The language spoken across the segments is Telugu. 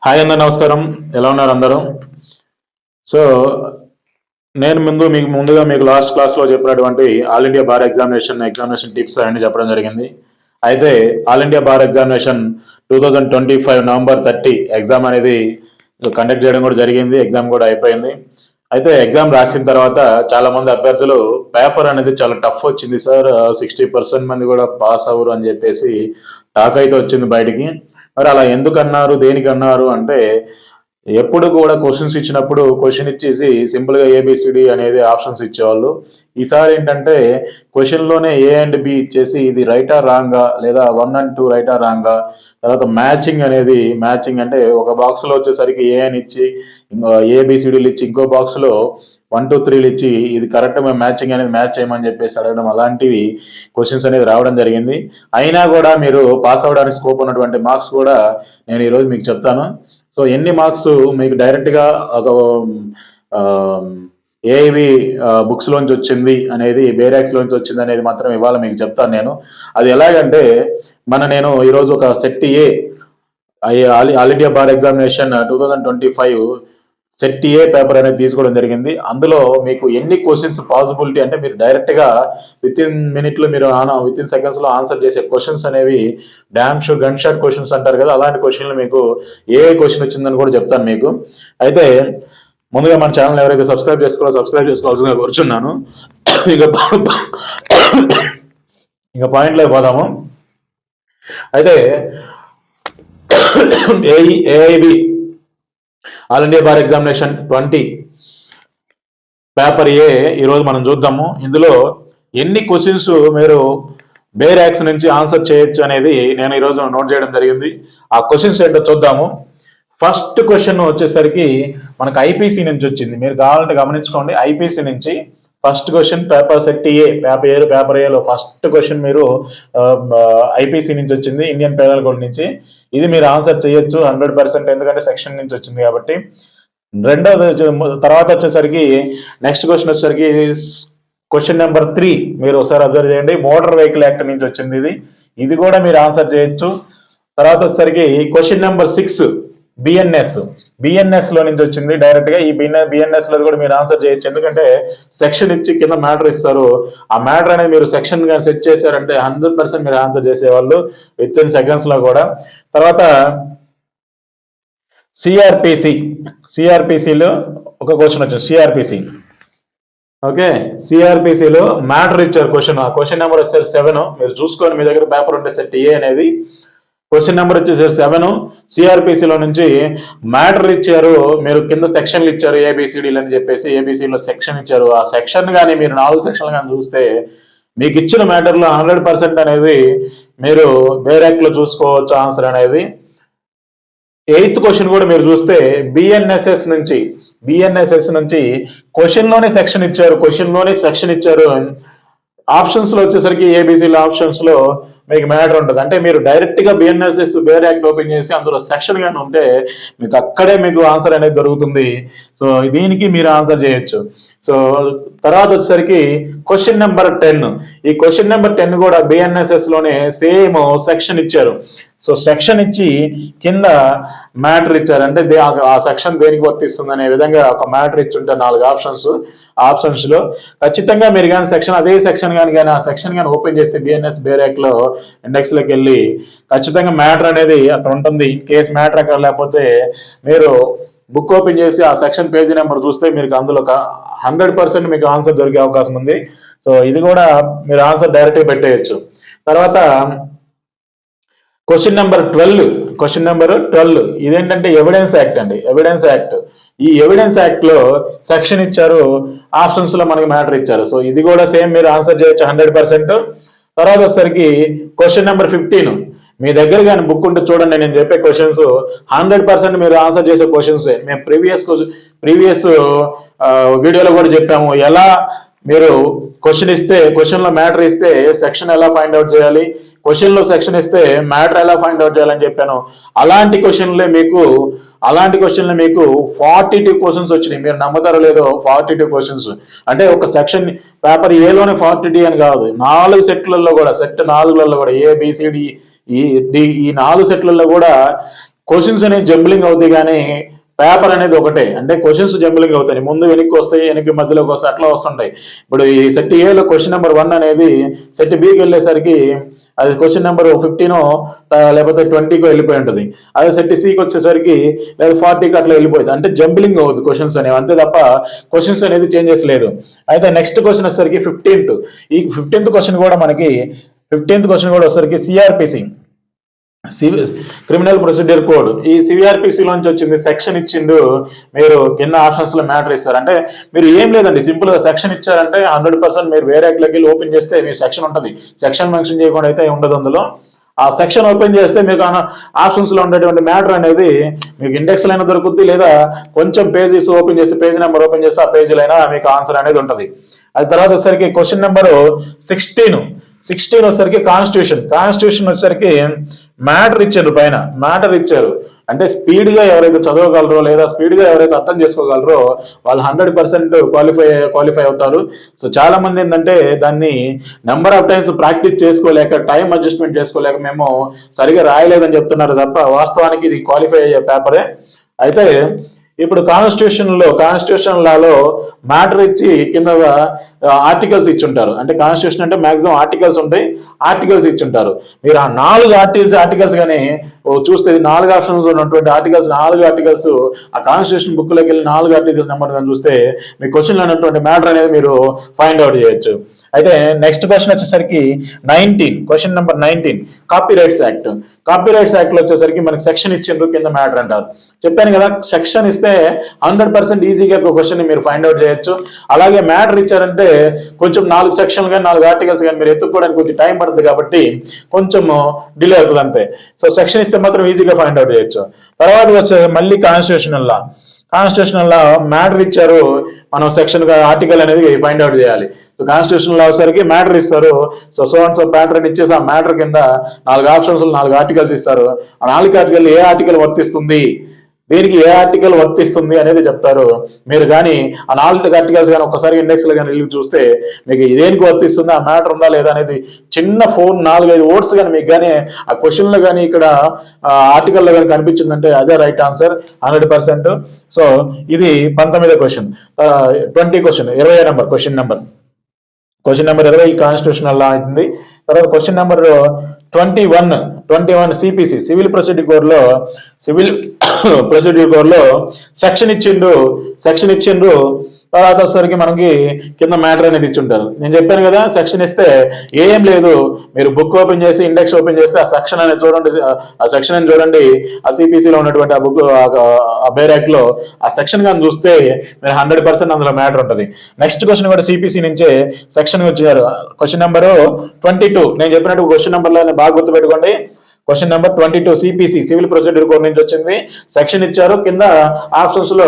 హాయ్ అన్న, నమస్కారం. ఎలా ఉన్నారు అందరూ? సో నేను మీకు లాస్ట్ క్లాస్లో చెప్పినటువంటి all India bar examination tips అన్ని చెప్పడం జరిగింది. అయితే all India bar examination 2025 November 30 exam అనేది కండక్ట్ చేయడం కూడా జరిగింది. ఎగ్జామ్ కూడా అయిపోయింది. అయితే ఎగ్జామ్ రాసిన తర్వాత చాలా మంది అభ్యర్థులు పేపర్ అనేది చాలా టఫ్ వచ్చింది సార్, 60% మంది కూడా పాస్ అవ్వరు అని చెప్పేసి టాక్ అయితే వచ్చింది బయటికి. మరి అలా ఎందుకన్నారు, దేనికన్నారు అంటే, ఎప్పుడు కూడా క్వశ్చన్స్ ఇచ్చినప్పుడు క్వశ్చన్ ఇచ్చేసి సింపుల్గా ఏబిసిడి అనేది ఆప్షన్స్ ఇచ్చేవాళ్ళు. ఈసారి ఏంటంటే క్వశ్చన్లోనే ఏ అండ్ బి ఇచ్చేసి ఇది రైటా రాంగా, లేదా 1 and 2 రైటా రాంగా, తర్వాత మ్యాచింగ్ అంటే ఒక బాక్స్లో వచ్చేసరికి ఏ అని ఇచ్చి ఏబిసిడీలు ఇచ్చి ఇంకో బాక్స్లో 1 2 3లు ఇచ్చి ఇది కరెక్ట్ మ్యాచింగ్ అనేది మ్యాచ్ చేయమని చెప్పేసి అడగడం, అలాంటివి క్వశ్చన్స్ అనేది రావడం జరిగింది. అయినా కూడా మీరు పాస్ అవ్వడానికి స్కోప్ ఉన్నటువంటి మార్క్స్ కూడా నేను ఈరోజు మీకు చెప్తాను. సో ఎన్ని మార్క్స్ మీకు డైరెక్ట్గా ఒక ఏఐవి బుక్స్లోంచి వచ్చింది అనేది, బేరాక్స్లోంచి వచ్చింది అనేది మాత్రం ఇవాళ మీకు చెప్తాను నేను. అది ఎలాగంటే, నేను ఈరోజు ఒక set A all India bar examination 2025 set A paper అనేది తీసుకోవడం జరిగింది. అందులో మీకు ఎన్ని క్వశ్చన్స్ పాసిబిలిటీ అంటే మీరు డైరెక్ట్గా విత్ ఇన్ మినిట్లో విత్ ఇన్ సెకండ్స్లో ఆన్సర్ చేసే క్వశ్చన్స్ అనేవి గన్ షాట్ క్వశ్చన్స్ అంటారు కదా, అలాంటి క్వశ్చన్లు మీకు ఏ క్వశ్చన్ వచ్చిందని కూడా చెప్తాను మీకు. అయితే ముందుగా మన ఛానల్ ఎవరైతే సబ్స్క్రైబ్ చేసుకోవాల్సిందిగా కూర్చున్నాను. ఇక పాయింట్లో పోదాము. అయితే AIB all India bar examination 20 paper A ఈరోజు మనం చూద్దాము. ఇందులో ఎన్ని క్వశ్చన్స్ మీరు బేరాక్స్ నుంచి ఆన్సర్ చేయొచ్చు అనేది నేను ఈరోజు నోట్ చేయడం జరిగింది. ఆ క్వశ్చన్స్ ఏంటో చూద్దాము. ఫస్ట్ క్వశ్చన్ వచ్చేసరికి మనకు ఐపీసీ నుంచి వచ్చింది. మీరు కావాలంటే గమనించుకోండి. ఐపీసీ నుంచి first question paper set A paper ఏలో ఫస్ట్ క్వశ్చన్ మీరు ఐపీసీ నుంచి వచ్చింది, ఇండియన్ పెనల్ కోడ్ నుంచి. ఇది మీరు ఆన్సర్ చేయొచ్చు 100%, ఎందుకంటే సెక్షన్ నుంచి వచ్చింది కాబట్టి. తర్వాత వచ్చేసరికి నెక్స్ట్ క్వశ్చన్ వచ్చేసరికి క్వశ్చన్ నెంబర్ 3 మీరు ఒకసారి అబ్జర్వ్ చేయండి. మోటార్ వెహికల్ యాక్ట్ నుంచి వచ్చింది. ఇది కూడా మీరు ఆన్సర్ చేయొచ్చు. తర్వాత వచ్చేసరికి క్వశ్చన్ నెంబర్ 6 బిఎన్ఎస్ లో నుంచి వచ్చింది డైరెక్ట్ గా. ఈ బిఎన్ఎస్ లో కూడా మీరు ఆన్సర్ చేయొచ్చు, ఎందుకంటే సెక్షన్ ఇచ్చి కింద మ్యాటర్ ఇస్తారు. ఆ మ్యాటర్ అనేది మీరు సెక్షన్ గా సెట్ చేశారంటే 100% మీరు ఆన్సర్ చేసేవాళ్ళు విత్ ఇన్ సెకండ్స్ లో కూడా. తర్వాత సిఆర్పిసిలో ఒక క్వశ్చన్ వచ్చింది. సిఆర్పిసిలో మ్యాటర్ ఇచ్చారు క్వశ్చన్. ఆ క్వశ్చన్ నెంబర్ వచ్చేసరి 7. మీరు చూసుకోండి, మీ దగ్గర పేపర్ ఉంటే సెట్ ఏ అనేది. Question number వచ్చేసరి 7. సిఆర్పిసిలో నుంచి మ్యాటర్ ఇచ్చారు, మీరు కింద సెక్షన్లు ఇచ్చారు ఏబిసిడీలు అని చెప్పేసి. ఏబిసిలో సెక్షన్ ఇచ్చారు. ఆ సెక్షన్ కానీ మీరు 4 సెక్షన్లు కానీ చూస్తే మీకు ఇచ్చిన మ్యాటర్లో 100% అనేది మీరు బేరాక్లో చూసుకోవచ్చు ఆన్సర్ అనేది. 8th క్వశ్చన్ కూడా మీరు చూస్తే బిఎన్ఎస్ఎస్ నుంచి క్వశ్చన్లోనే సెక్షన్ ఇచ్చారు. ఆప్షన్స్ లో వచ్చేసరికి ఏబిసిలో ఆప్షన్స్ లో మీకు మ్యాటర్ ఉంటుంది. అంటే మీరు డైరెక్ట్ గా బిఎన్ఎస్ఎస్ బేర్ యాక్ట్ ఓపెన్ చేసి అందులో సెక్షన్ గానీ ఉంటే మీకు అక్కడే మీకు ఆన్సర్ అనేది దొరుకుతుంది. సో దీనికి మీరు ఆన్సర్ చేయొచ్చు. సో తర్వాత వచ్చేసరికి క్వశ్చన్ నెంబర్ 10. ఈ క్వశ్చన్ నెంబర్ 10 కూడా బిఎన్ఎస్ఎస్ లోనే సేమ్ సెక్షన్ ఇచ్చారు. సో సెక్షన్ ఇచ్చి కింద మ్యాటర్ ఇచ్చారు. అంటే ఆ సెక్షన్ దేనికి వర్తిస్తుంది అనే విధంగా ఒక మ్యాటర్ ఇచ్చుంటే 4 ఆప్షన్స్ లో ఖచ్చితంగా మీరు కానీ అదే సెక్షన్ కానీ ఆ సెక్షన్ కానీ ఓపెన్ చేసి బిఎన్ఎస్ బేరాక్ లో ఇండెక్స్ లోకి వెళ్ళి ఖచ్చితంగా మ్యాటర్ అనేది అక్కడ ఉంటుంది. కేస్ మ్యాటర్ అక్కడ లేకపోతే మీరు బుక్ ఓపెన్ చేసి ఆ సెక్షన్ పేజీ నెంబర్ చూస్తే మీకు అందులో 100% మీకు ఆన్సర్ దొరికే అవకాశం ఉంది. సో ఇది కూడా మీరు ఆన్సర్ డైరెక్ట్గా పెట్టేయచ్చు. తర్వాత క్వశ్చన్ నెంబర్ 12 ఇదేంటంటే ఎవిడెన్స్ యాక్ట్. ఈ ఎవిడెన్స్ యాక్ట్ లో సెక్షన్ ఇచ్చారు, ఆప్షన్స్ లో మనకి మ్యాటర్ ఇచ్చారు. సో ఇది కూడా సేమ్ మీరు ఆన్సర్ చేయొచ్చు 100%. తర్వాత వచ్చేసరికి క్వశ్చన్ నెంబర్ 15. మీ దగ్గర కానీ బుక్ ఉంటే చూడండి, నేను చెప్పే క్వశ్చన్స్ 100% మీరు ఆన్సర్ చేసే క్వశ్చన్స్. మేము ప్రీవియస్ వీడియోలో కూడా చెప్పాము, ఎలా మీరు క్వశ్చన్ లో మ్యాటర్ ఇస్తే సెక్షన్ ఎలా ఫైండ్ అవుట్ చేయాలి, క్వశ్చన్ లో సెక్షన్ ఇస్తే మ్యాటర్ ఎలా ఫైండ్ అవుట్ చేయాలని చెప్పాను. అలాంటి క్వశ్చన్లే మీకు 42 క్వశ్చన్స్ వచ్చినాయి. మీరు నమ్ముతారో లేదో, 42 క్వశ్చన్స్ అంటే ఒక సెక్షన్ పేపర్ ఏలోనే 42 అని కాదు, 4 సెట్లలో కూడా, సెట్ 4లలో కూడా ఏబిసిడి ఈ 4 సెట్లలో కూడా క్వశ్చన్స్ అనేవి జంబ్లింగ్ అవుతాయి కానీ పేపర్ అనేది ఒకటే. అంటే క్వశ్చన్స్ జంబ్లింగ్ అవుతాయి, ముందు వెనక్కి వస్తాయి, వెనక్కి మధ్యలోకి వస్తాయి, అట్లా వస్తుంటాయి. ఇప్పుడు ఈ సెట్ ఏలో క్వశ్చన్ నెంబర్ 1 అనేది సెట్ బికి వెళ్ళేసరికి అది క్వశ్చన్ నెంబర్ 15 లేకపోతే 20కో వెళ్ళిపోయి ఉంటుంది. అదే సెట్ సికి వచ్చేసరికి లేదా 40కి అట్లా వెళ్ళిపోతుంది. అంటే జంబ్లింగ్ అవుతుంది క్వశ్చన్స్ అనేవి, అంతే తప్ప క్వశ్చన్స్ అనేది చేంజెస్ లేదు. అయితే నెక్స్ట్ క్వశ్చన్ వచ్చేసరికి 15th. ఈ 15th క్వశ్చన్ కూడా మనకి 15th క్వశ్చన్ కూడా వచ్చేసరికి సిఆర్పిసి, క్రిమినల్ ప్రొసీడియర్ కోడ్. ఈ సివిఆర్పిసి లోంచి వచ్చింది. సెక్షన్ ఇచ్చిండు, మీరు కింద ఆప్షన్స్ లో మ్యాటర్ ఇస్తారు. అంటే మీరు ఏం లేదండి, సింపుల్ గా సెక్షన్ ఇచ్చారంటే 100% మీరు వేరే యాక్ట్లోకి వెళ్ళి ఓపెన్ చేస్తే మీ సెక్షన్ ఉంటుంది. సెక్షన్ మెన్షన్ చేయకుండా అయితే ఉండదు అందులో. ఆ సెక్షన్ ఓపెన్ చేస్తే మీకు ఆప్షన్స్ లో ఉండేటువంటి మ్యాటర్ అనేది మీకు ఇండెక్స్ లైన్ దొరుకుతుంది, లేదా కొంచెం పేజెస్ ఓపెన్ చేసి పేజ్ నెంబర్ ఓపెన్ చేస్తే ఆ పేజీలో అయినా మీకు ఆన్సర్ అనేది ఉంటుంది. అది తర్వాత వచ్చేసరికి క్వశ్చన్ నెంబర్ 16 వచ్చేసరికి కాన్స్టిట్యూషన్ వచ్చేసరికి మ్యాటర్ ఇచ్చారు, పైన మ్యాటర్ ఇచ్చారు. అంటే స్పీడ్ గా ఎవరైతే చదవగలరో లేదా స్పీడ్ గా ఎవరైతే అర్థం చేసుకోగలరో వాళ్ళు 100% క్వాలిఫై అవుతారు. సో చాలా మంది ఏంటంటే దాన్ని నెంబర్ ఆఫ్ టైమ్స్ ప్రాక్టీస్ చేసుకోలేక, టైం అడ్జస్ట్మెంట్ చేసుకోలేక మేము సరిగా రాయలేదని చెప్తున్నారు తప్ప వాస్తవానికి ఇది క్వాలిఫై అయ్యే పేపరే. అయితే ఇప్పుడు కాన్స్టిట్యూషన్ లాలో మ్యాటర్ ఇచ్చి కింద ఆర్టికల్స్ ఇచ్చుంటారు. అంటే కాన్స్టిట్యూషన్ అంటే మాక్సిమం ఆర్టికల్స్ ఉంటాయి, ఆర్టికల్స్ ఇచ్చుంటారు. మీరు ఆ 4 ఆర్టికల్స్ కానీ చూస్తే 4 ఆప్షన్స్ ఉన్నటువంటి ఆర్టికల్స్, 4 ఆర్టికల్స్ ఆ కాన్స్టిట్యూషన్ బుక్ లోకి వెళ్ళి 4 ఆర్టికల్స్ నెంబర్ కానీ చూస్తే మీ క్వశ్చన్లో ఉన్నటువంటి మ్యాటర్ అనేది మీరు ఫైండ్ అవుట్ చేయొచ్చు. అయితే నెక్స్ట్ క్వశ్చన్ వచ్చేసరికి 19, question number 19 copyrights act. Copyrights act లో వచ్చేసరికి మనకి సెక్షన్ ఇచ్చిండ్రు, కింద మ్యాటర్ అంటారు. చెప్పాను కదా, సెక్షన్ ఇస్తే 100% ఈజీగా ఒక క్వశ్చన్ మీరు ఫైండ్ అవుట్ చేయొచ్చు. అలాగే మ్యాటర్ ఇచ్చారంటే కొంచెం 4 సెక్షన్లు కానీ 4 ఆర్టికల్స్ కానీ మీరు ఎత్తుక్కోవడానికి కొంచెం టైం పడుతుంది కాబట్టి కొంచెం డిలే అవుతుంది అంతే. సో సెక్షన్ ఇస్తే మాత్రం ఈజీగా ఫైండ్ అవుట్ చేయొచ్చు. తర్వాత వచ్చే మళ్ళీ కాన్స్టిట్యూషనల్ లా మ్యాటర్ ఇచ్చారు, మనం సెక్షన్ ఆర్టికల్ అనేది ఫైండ్ అవుట్ చేయాలి. సో కాన్స్టిట్యూషన్ లా వచ్చేసరికి మ్యాటర్ ఇస్తారు. సో అండ్ సో ప్యాటర్న్ ఇచ్చేసి ఆ మ్యాటర్ కింద 4 ఆప్షన్స్ 4 ఆర్టికల్స్ ఇస్తారు. ఆ 4 ఆర్టికల్ ఏ ఆర్టికల్ వర్తిస్తుంది, దీనికి ఏ ఆర్టికల్ వర్తిస్తుంది అనేది చెప్తారు. మీరు కానీ ఆ 4 ఆర్టికల్స్ కానీ ఒకసారి ఇండెక్స్ లో కానీ వెళ్ళి చూస్తే మీకు దేనికి వర్తిస్తుంది, ఆ మ్యాటర్ ఉందా లేదా అనేది చిన్న 4-5 వర్డ్స్ కానీ మీకు కానీ ఆ క్వశ్చన్ లో కానీ ఇక్కడ ఆర్టికల్ లో కానీ కనిపించిందంటే అదే రైట్ ఆన్సర్ 100%. సో ఇది 19వ క్వశ్చన్. 20 క్వశ్చన్ 20 నెంబర్ క్వశ్చన్ నెంబర్ 20 కాన్స్టిట్యూషనల్ లా అవుతుంది. తర్వాత question number 21 CPC, civil procedure code లో సెక్షన్ ఇచ్చిండ్రు. తర్వాత వచ్చేసరికి మనకి కింద మ్యాటర్ అనేది ఇచ్చుంటారు. నేను చెప్పాను కదా, సెక్షన్ ఇస్తే ఏం లేదు, మీరు బుక్ ఓపెన్ చేసి ఇండెక్స్ ఓపెన్ చేస్తే ఆ సెక్షన్ అనేది చూడండి, ఆ సెక్షన్ అని చూడండి, ఆ సిపిసిలో ఉన్నటువంటి ఆ బుక్ ఆ బేర్ యాక్ట్ లో ఆ సెక్షన్ కానీ చూస్తే మీరు 100% అందులో మ్యాటర్ ఉంటుంది. నెక్స్ట్ క్వశ్చన్ కూడా సిపిసి నుంచే సెక్షన్ వచ్చారు. Question number 22. నేను చెప్పినట్టు క్వశ్చన్ నెంబర్లో బాగా గుర్తుపెట్టుకోండి. Question number 22 CPC, civil procedure code నుంచి వచ్చింది. సెక్షన్ ఇచ్చారు, కింద ఆప్షన్స్ లో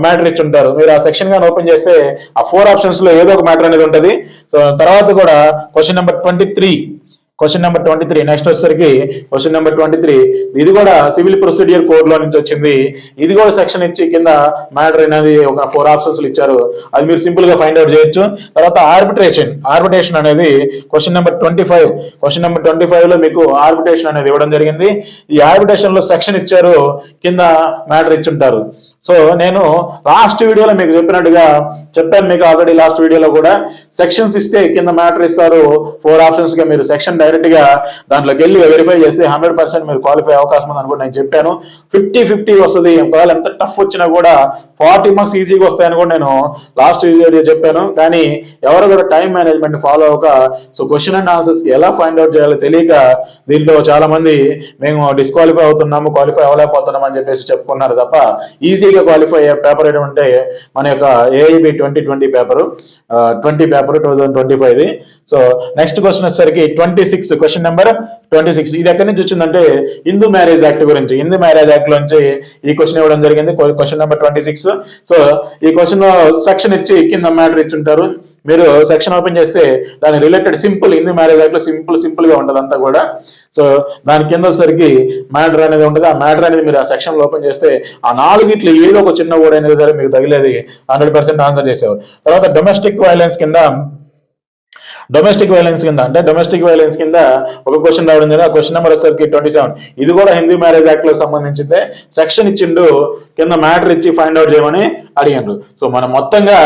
మ్యాటర్ ఇచ్చి ఉంటారు. మీరు ఆ సెక్షన్ గాని ఓపెన్ చేస్తే ఆ 4 ఆప్షన్స్ లో ఏదో ఒక మ్యాటర్ అనేది ఉంటుంది. సో తర్వాత కూడా క్వశ్చన్ నెంబర్ 23, నెక్స్ట్ వచ్చేసరికి క్వశ్చన్ నెంబర్ 23. ఇది కూడా సివిల్ ప్రొసీడియర్ కోడ్ లో నుంచి వచ్చింది. ఇది కూడా సెక్షన్ ఇచ్చి కింద మ్యాటర్ అనేది ఒక 4 ఆప్షన్స్ ఇచ్చారు. అది మీరు సింపుల్ గా ఫైండ్ అవుట్ చేయొచ్చు. తర్వాత ఆర్బిట్రేషన్ అనేది క్వశ్చన్ నెంబర్ 25 లో మీకు ఆర్బిట్రేషన్ అనేది ఇవ్వడం జరిగింది. ఈ ఆర్బిట్రేషన్ లో సెక్షన్ ఇచ్చారు, కింద మ్యాటర్ ఇచ్చుంటారు. సో నేను లాస్ట్ వీడియోలో మీకు చెప్పాను మీకు ఆల్రెడీ లాస్ట్ వీడియోలో కూడా, సెక్షన్స్ ఇస్తే కింద మ్యాటర్ ఇస్తారు 4 ఆప్షన్స్ గా, మీరు సెక్షన్ డైరెక్ట్ గా దాంట్లోకి వెళ్ళి వెరిఫై చేస్తే 100% మీరు క్వాలిఫై అవకాశం ఉంది అనుకుంటే నేను చెప్పాను. 50-50 వస్తుంది. ఒకవేళ ఎంత టఫ్ వచ్చినా కూడా 40 మార్క్స్ ఈజీగా వస్తాయని కూడా నేను లాస్ట్ వీడియో చెప్పాను. కానీ ఎవరు కూడా టైం మేనేజ్మెంట్ ఫాలో అవ్వక, సో క్వశ్చన్ అండ్ ఆన్సర్స్ ఎలా ఫైండ్ అవుట్ చేయాలో తెలియక దీంట్లో చాలా మంది మేము డిస్క్వాలిఫై అవుతున్నాము, క్వాలిఫై అవ్వలేకపోతున్నాం అని చెప్పేసి చెప్పుకున్నారు తప్ప ఈజీగా క్వాలిఫై అయ్యే పేపర్ ఏంటంటే మన యొక్క AIB 2020 paper 2025. So next question వచ్చేసరికి 26, క్వశ్చన్ నెంబర్ 26. ఇది ఎక్కడి నుంచి వచ్చిందంటే హిందూ మ్యారేజ్ యాక్ట్ గురించి. హిందూ మ్యారేజ్ యాక్ట్ నుంచి ఈ క్వశ్చన్ ఇవ్వడం జరిగింది, క్వశ్చన్ నెంబర్ 26. సో ఈ క్వశ్చన్ లో సెక్షన్ ఇచ్చి కింద మ్యాటర్ ఇచ్చుంటారు. మీరు సెక్షన్ ఓపెన్ చేస్తే దాని related simple Hindu marriage act లో సింపుల్ గా ఉంటుంది అంతా కూడా. సో దాని కింద వచ్చేసరికి మ్యాటర్ అనేది ఉంటుంది. ఆ మ్యాటర్ అనేది మీరు ఆ సెక్షన్ లో ఓపెన్ చేస్తే ఆ 4 ఏదో ఒక చిన్న వర్డ్ అనేది సరే మీకు తగిలేది 100% ఆన్సర్ చేసేవారు. తర్వాత డొమెస్టిక్ వైలెన్స్ కింద డొమెస్టిక్ వైలెన్స్ కింద అంటే డొమెస్టిక్ వైలెన్స్ కింద ఒక క్వశ్చన్ రావడం జరిగింది. ఆ క్వశ్చన్ నెంబర్ వచ్చేసరికి 27. ఇది కూడా హిందూ మ్యారేజ్ యాక్ట్ లో సంబంధించిందే. సెక్షన్ ఇచ్చిండు, కింద మ్యాటర్ ఇచ్చి ఫైండ్ అవుట్ చేయమని అడిగిండు. సో మనం మొత్తంగా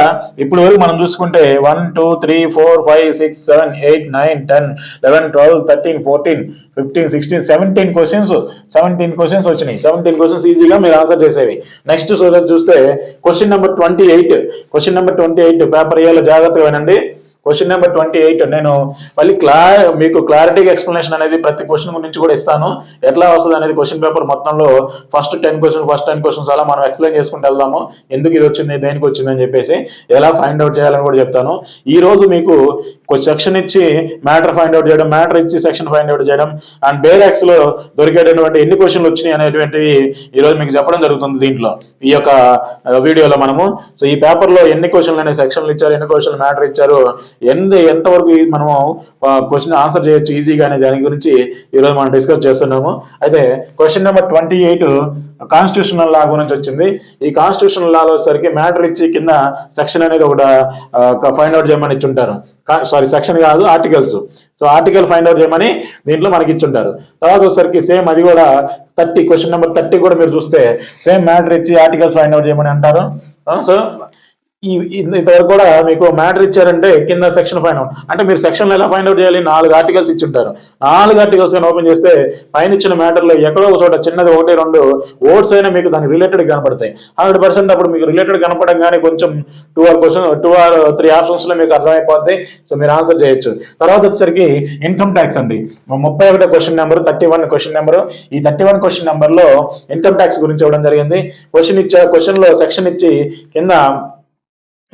ఇప్పుడు వరకు మనం చూసుకుంటే 1 2 3 4 5 6 7 8 9 10 11 12 13 14 15 16 17 క్వశ్చన్స్ వచ్చినాయి. 17 క్వశ్చన్స్ ఈజీగా మీరు ఆన్సర్ చేసేవి. నెక్స్ట్ చూస్తే క్వశ్చన్ నెంబర్ 28 పేపర్ ఏలో జాగ్రత్తగా వినండి. క్వశ్చన్ నెంబర్ 28 నేను మళ్ళీ మీకు క్లారిటీగా ఎక్స్ప్లెనేషన్ అనేది ప్రతి క్వశ్చన్ గురించి కూడా ఇస్తాను. ఎట్లా వస్తుంది అనేది క్వశ్చన్ పేపర్ మొత్తంలో ఫస్ట్ 10 క్వశ్చన్స్ అలా మనం ఎక్స్ప్లెయిన్ చేసుకుంటూ వెళ్దాము. ఎందుకు ఇది వచ్చింది, దేనికి వచ్చింది అని చెప్పేసి ఎలా ఫైండ్ అవుట్ చేయాలని కూడా చెప్తాను. ఈ రోజు మీకు సెక్షన్ ఇచ్చి మ్యాటర్ ఫైండ్ అవుట్ చేయడం, మ్యాటర్ ఇచ్చి సెక్షన్ ఫైండ్ అవుట్ చేయడం అండ్ బేరాక్స్ లో దొరికేటటువంటి ఎన్ని క్వశ్చన్లు వచ్చినాయి అనేటువంటివి ఈ రోజు మీకు చెప్పడం జరుగుతుంది దీంట్లో, ఈ యొక్క వీడియోలో మనము. సో ఈ పేపర్ లో ఎన్ని క్వశ్చన్లు అనే సెక్షన్లు ఇచ్చారు, ఎన్ని క్వశ్చన్లు మ్యాటర్ ఇచ్చారు, ఎంతవరకు మనము క్వశ్చన్ ఆన్సర్ చేయొచ్చు ఈజీగా అనే దాని గురించి ఈరోజు మనం డిస్కస్ చేస్తున్నాము. అయితే క్వశ్చన్ నెంబర్ 28 కాన్స్టిట్యూషనల్ లా గురించి వచ్చింది. ఈ కాన్స్టిట్యూషనల్ లాలో వచ్చేసరికి మ్యాటర్ ఇచ్చి కింద సెక్షన్ అనేది ఒకటి ఫైండ్ అవుట్ చేయమని ఇచ్చుంటారు. సారీ, సెక్షన్ కాదు, articles. So article find out చేయమని దీంట్లో మనకి ఇచ్చుంటారు. తర్వాత వచ్చేసరికి సేమ్ అది కూడా 30 క్వశ్చన్ నెంబర్ 30 కూడా మీరు చూస్తే సేమ్ మ్యాటర్ ఇచ్చి ఆర్టికల్స్ ఫైండ్ అవుట్ చేయమని అంటారు. సో ఇంతవరకు కూడా మీకు మ్యాటర్ ఇచ్చారంటే కింద సెక్షన్ ఫైండ్ అవుట్ అంటే మీరు సెక్షన్ ఎలా ఫైండ్ అవుట్ చేయాలి, 4 ఆర్టికల్స్ ఇచ్చుంటారు. 4 ఆర్టికల్స్ కానీ ఓపెన్ చేస్తే పైన ఇచ్చిన మ్యాటర్లో ఎక్కడో ఒక చోట చిన్నది 1-2 వర్డ్స్ అయినా మీకు దానికి రిలేటెడ్ కనపడతాయి. 100% అప్పుడు మీకు రిలేటెడ్ కనపడం కానీ కొంచెం 2 or 3 ఆప్షన్స్ లో మీకు అర్థమైపోద్ది. సో మీరు ఆన్సర్ చేయొచ్చు. తర్వాత వచ్చేసరికి ఇన్కమ్ ట్యాక్స్ అండి. 31 క్వశ్చన్ నెంబర్, 31 క్వశ్చన్ నెంబర్. ఈ 31 క్వశ్చన్ నెంబర్ లో ఇన్కమ్ ట్యాక్స్ గురించి ఇవ్వడం జరిగింది. క్వశ్చన్ లో సెక్షన్ ఇచ్చి కింద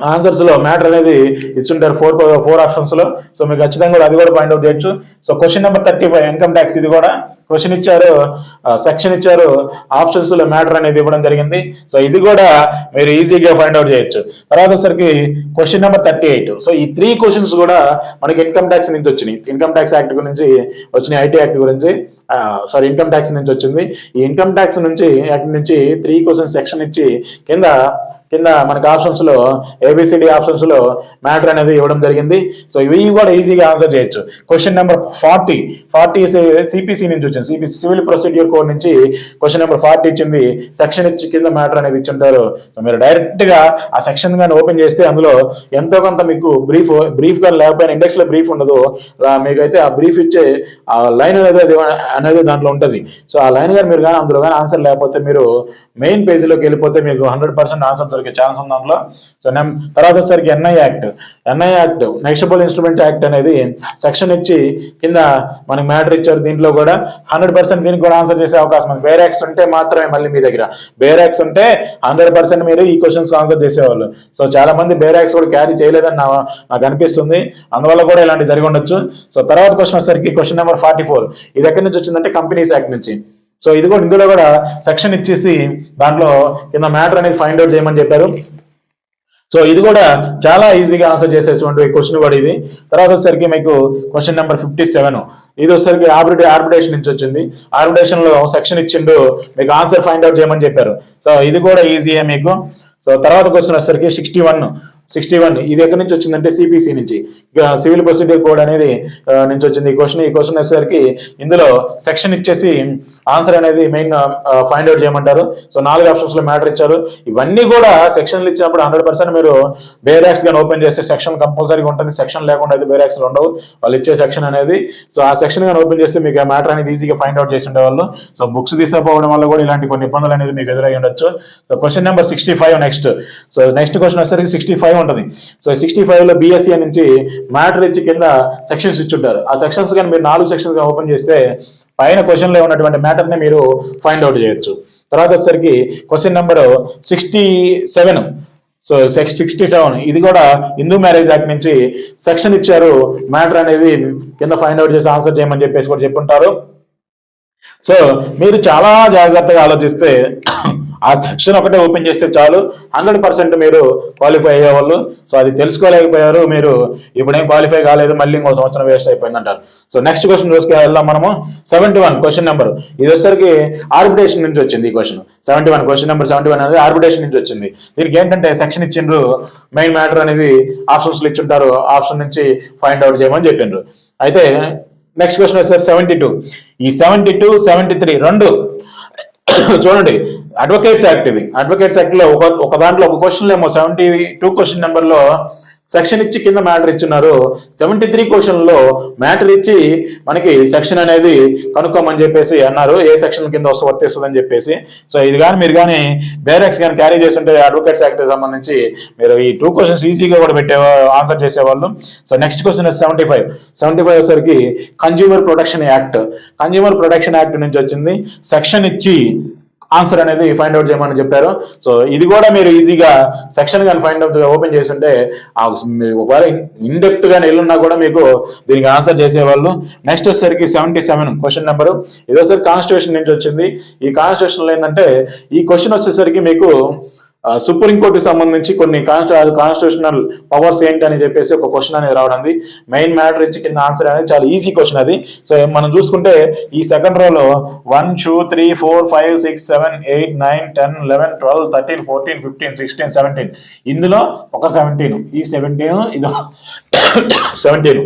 ఆన్సర్స్ లో మ్యాటర్ అనేది ఇచ్చుంటారు 4 ఆప్షన్స్ లో. సో మీకు ఖచ్చితంగా కూడా అది కూడా ఫైండ్ అవుట్ చేయొచ్చు. So question number 35 income tax. ఇది కూడా క్వశ్చన్ ఇచ్చారు, సెక్షన్ ఇచ్చారు, ఆప్షన్స్ లో మ్యాటర్ అనేది ఇవ్వడం జరిగింది. సో ఇది కూడా మీరు ఈజీగా ఫైండ్ అవుట్ చేయొచ్చు. తర్వాత వచ్చరికి క్వశ్చన్ నెంబర్ 38. సో ఈ 3 క్వశ్చన్స్ కూడా మనకి ఇన్కమ్ ట్యాక్స్ నుంచి వచ్చినాయి. ఇన్కమ్ ట్యాక్స్ యాక్ట్ గురించి వచ్చినాయి, ఐటీ యాక్ట్ గురించి, సారీ ఇన్కమ్ ట్యాక్స్ నుంచి వచ్చింది. ఈ ఇన్కమ్ ట్యాక్స్ నుంచి యాక్ట్ నుంచి 3 క్వశ్చన్స్ సెక్షన్ ఇచ్చి కింద మనకి ఆప్షన్స్ లో ఏబిసిడి ఆప్షన్స్ లో మ్యాటర్ అనేది ఇవ్వడం జరిగింది. సో ఇవి కూడా ఈజీగా ఆన్సర్ చేయొచ్చు. క్వశ్చన్ నెంబర్ 40 సిపిసి నుంచి వచ్చింది, సివిల్ ప్రొసీడ్యూర్ కోడ్ నుంచి క్వశ్చన్ నెంబర్ 40 ఇచ్చింది. సెక్షన్ ఇచ్చి కింద మ్యాటర్ అనేది ఇచ్చింటారు. సో మీరు డైరెక్ట్ గా ఆ సెక్షన్ కానీ ఓపెన్ చేస్తే అందులో ఎంతో కొంత మీకు బ్రీఫ్ గా లేకపోయినా ఇండెక్స్ లో బ్రీఫ్ ఉండదు, మీకైతే ఆ బ్రీఫ్ ఇచ్చే ఆ లైన్ అనేది దాంట్లో ఉంటుంది. సో ఆ లైన్ కానీ మీరు కానీ అందులో కానీ ఆన్సర్ లేకపోతే మీరు మెయిన్ పేజీలోకి వెళ్ళిపోతే మీకు 100% ఆన్సర్ దొరికే ఛాన్స్ ఉంది దాంట్లో. సో తర్వాత వచ్చేసరికి ఎన్ఐ యాక్ట్, నెక్స్టబుల్ ఇన్స్ట్రుమెంట్ యాక్ట్ అనేది సెక్షన్ ఇచ్చి కింద మనకి మ్యాటర్ ఇచ్చారు. దీంట్లో కూడా 100% దీనికి కూడా ఆన్సర్ చేసే అవకాశం ఉంది. బేరాక్స్ ఉంటే మాత్రమే మళ్ళీ మీ దగ్గర బేరాక్స్ ఉంటే 100% మీరు ఈ క్వశ్చన్స్ ఆన్సర్ చేసేవాళ్ళు. సో చాలా మంది బేరాక్స్ కూడా క్యారీ చేయలేదని నాకు అనిపిస్తుంది, అందువల్ల కూడా ఇలాంటి జరిగి ఉండొచ్చు. సో తర్వాత క్వశ్చన్ వచ్చేసరికి క్వశ్చన్ నెంబర్ 44. ఇది ఎక్కడి నుంచి వచ్చిందంటే కంపెనీస్ యాక్ట్ నుంచి. సో ఇది కూడా ఇందులో కూడా సెక్షన్ ఇచ్చేసి దాంట్లో కింద మ్యాటర్ అనేది ఫైండ్ అవుట్ చేయమని చెప్పారు. సో ఇది కూడా చాలా ఈజీగా ఆన్సర్ చేసేటువంటి క్వశ్చన్ కూడా ఇది. తర్వాత వచ్చేసరికి మీకు క్వశ్చన్ నెంబర్ 57. ఇది వచ్చేసరికి ఆర్బిట్రేషన్ నుంచి వచ్చింది. ఆర్బిట్రేషన్ లో సెక్షన్ ఇచ్చిండు, మీకు ఆన్సర్ ఫైండ్ అవుట్ చేయమని చెప్పారు. సో ఇది కూడా ఈజీయే మీకు. సో తర్వాత క్వశ్చన్ వచ్చేసరికి 61. ఇది ఎక్కడి నుంచి వచ్చిందంటే సిపిసి నుంచి, సివిల్ ప్రొసీజర్ కోడ్ అనేది నుంచి వచ్చింది. ఈ క్వశ్చన్ వచ్చేసరికి ఇందులో సెక్షన్ ఇచ్చేసి ఆన్సర్ అనేది మెయిన్ ఫైండ్ అవుట్ చేయమంటారు. సో 4 ఆప్షన్స్ లో మ్యాటర్ ఇచ్చారు. ఇవన్నీ కూడా సెక్షన్లు ఇచ్చినప్పుడు 100% మీరు బేరాక్స్ గాని ఓపెన్ చేస్తే సెక్షన్ కంపల్సరీగా ఉంటుంది. సెక్షన్ లేకుండా అయితే బేరాక్స్ ఉండవు, వాళ్ళు ఇచ్చే సెక్షన్ అనేది. సో ఆ సెక్షన్ గాని ఓపెన్ చేస్తే మీకు ఆ మ్యాటర్ అనేది ఈజీగా ఫైండ్ అవుట్ చేసి ఉండేవాళ్ళు. సో బుక్స్ తీసుకుపోవడం వల్ల కూడా ఇలాంటి కొన్ని ఇబ్బందులు అనేది మీకు ఎదురై ఉండొచ్చు. So question number 65 next. So next question వచ్చేసరికి 65 ఉంటుంది. సో 65 లో బిఎస్సి నుంచి మ్యాటర్ ఇచ్చి కింద సెక్షన్స్ ఇచ్చుంటారు. ఆ సెక్షన్స్ కానీ మీరు 4 సెక్షన్స్ ఓపెన్ చేస్తే పైన క్వశ్చన్ లో ఉన్నటువంటి మ్యాటర్ ని మీరు ఫైండ్ అవుట్ చేయొచ్చు. తర్వాత వచ్చేసరికి క్వశ్చన్ నెంబర్ 67. సో 67 ఇది కూడా హిందూ మ్యారేజ్ యాక్ట్ నుంచి సెక్షన్ ఇచ్చారు, మ్యాటర్ అనేది కింద ఫైండ్ అవుట్ చేసి ఆన్సర్ చేయమని చెప్పేసి కూడా చెప్పుంటారు. సో మీరు చాలా జాగ్రత్తగా ఆలోచిస్తే ఆ సెక్షన్ ఒకటే ఓపెన్ చేస్తే చాలు 100% మీరు క్వాలిఫై అయ్యేవాళ్ళు. సో అది తెలుసుకోలేకపోయారు మీరు, ఇప్పుడేం క్వాలిఫై కాలేదు, మళ్ళీ ఇంకో సంవత్సరం వేస్ట్ అయిపోయింది అంటారు. సో నెక్స్ట్ క్వశ్చన్ చూసుకు వెళ్దాం మనము. 71 క్వశ్చన్ నెంబర్, ఇది వచ్చేసరికి ఆర్బిట్రేషన్ నుంచి వచ్చింది ఈ క్వశ్చన్. 71 క్వశ్చన్ నెంబర్ 71 అనేది ఆర్బిట్రేషన్ నుంచి వచ్చింది. దీనికి ఏంటంటే సెక్షన్ ఇచ్చిండ్రు, మెయిన్ మ్యాటర్ అనేది ఆప్షన్స్ ఇచ్చింటారు, ఆప్షన్ నుంచి ఫైండ్ అవుట్ చేయమని చెప్పిండ్రు. అయితే నెక్స్ట్ క్వశ్చన్ వచ్చేసరికి 72. ఈ 72, 73 రెండు చూడండి, అడ్వకేట్స్ యాక్ట్ ఇది. అడ్వకేట్స్ యాక్ట్ లో ఒక దాంట్లో ఒక క్వశ్చన్ ఏమో 72 క్వశ్చన్ నెంబర్ లో సెక్షన్ ఇచ్చి కింద మ్యాటర్ ఇచ్చున్నారు. 73 క్వశ్చన్ లో మ్యాటర్ ఇచ్చి మనకి సెక్షన్ అనేది కనుక్కోమని చెప్పేసి అన్నారు, ఏ సెక్షన్ కింద వస్తే వర్తిస్తుందని చెప్పేసి. సో ఇది కానీ మీరు కానీ బేరెక్స్ కానీ క్యారీ చేస్తుంటే అడ్వకేట్స్ యాక్ట్ సంబంధించి మీరు ఈ 2 క్వశ్చన్స్ ఈజీగా కూడా ఆన్సర్ చేసేవాళ్ళు. సో నెక్స్ట్ క్వశ్చన్ 75 వచ్చేసరికి consumer protection act. Consumer protection act నుంచి వచ్చింది, సెక్షన్ ఇచ్చి ఆన్సర్ అనేది ఫైండ్ అవుట్ చేయమని చెప్పారు. సో ఇది కూడా మీరు ఈజీగా సెక్షన్ కానీ ఫైండ్ అవుట్ ఓపెన్ చేస్తుంటే ఒకవేళ ఇన్ డెప్త్ గానే వెళ్ళున్నా కూడా మీకు దీనికి ఆన్సర్ చేసేవాళ్ళు. నెక్స్ట్ వచ్చేసరికి 77 క్వశ్చన్ నెంబరు, ఇది వచ్చేసరికి కాన్స్టిట్యూషన్ నుంచి వచ్చింది. ఈ కాన్స్టిట్యూషన్లో ఏంటంటే ఈ క్వశ్చన్ వచ్చేసరికి మీకు సుప్రీంకోర్టుకి సంబంధించి కొన్ని కాన్స్టిట్యూషనల్ పవర్స్ ఏంటి అని చెప్పేసి ఒక క్వశ్చన్ అనేది రావడం. మెయిన్ మ్యాటర్ ఇచ్చి కింద ఆన్సర్ అనేది చాలా ఈజీ క్వశ్చన్ అది. సో మనం చూసుకుంటే ఈ సెకండ్ రోలో 1 2 3 4 5 6 7 8 9 10 11 12 13 14 15 16 17, ఇందులో ఒక 17, ఈ 17 ఇది 17.